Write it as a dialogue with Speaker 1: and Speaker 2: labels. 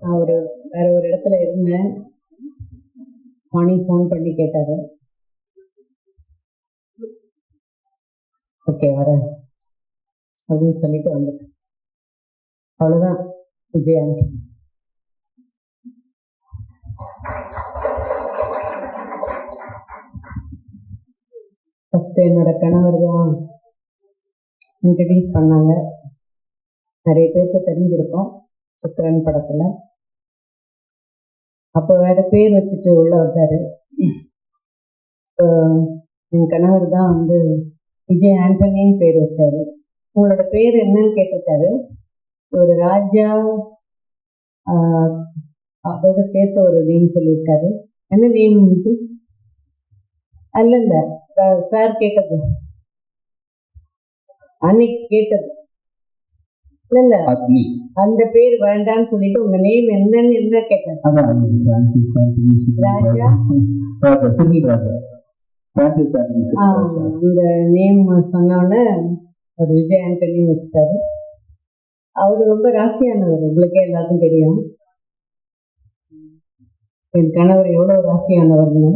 Speaker 1: நான் வேற ஒரு இடத்துல இருந்தேன். மார்னிங் ஃபோன் பண்ணி கேட்டாரு. ஓகே வரேன் அப்படின்னு சொல்லிட்டு வந்துட்டேன். அவ்வளோதான் விஜய் ஆண்டனி. ஃபர்ஸ்ட் என்னோட கணவர் தான் இன்ட்ரடியூஸ் பண்ணாங்க. நிறைய பேருக்கு தெரிஞ்சிருக்கும் சுக்கரன் படத்துல. அப்போ வேற பேர் வச்சுட்டு உள்ள வந்தாரு. என் கணவர் தான் விஜய் ஆண்டனின்னு பேர் வச்சாரு. உங்களோட பேர் என்னன்னு கேட்டிருக்காரு. ஒரு ராஜா அதோட சேர்த்து ஒரு நேம் சொல்லியிருக்காரு. என்ன நேம் இது? அல்ல சார் கேட்டது, அன்னைக்கு கேட்டது இல்ல அந்த பேர் வேண்டான்னு சொல்லிட்டு உங்க நேம் என்னன்னு என்ன கேட்டாரு. இந்த நேம் சொன்னோன்னு ஒரு விஜய் ஆண்டனி வச்சுட்டாரு. அவரு ரொம்ப ராசியானவர், உங்களுக்கே எல்லாருக்கும் தெரியும். என் கணவர் எவ்வளவு ராசியானவர்னு.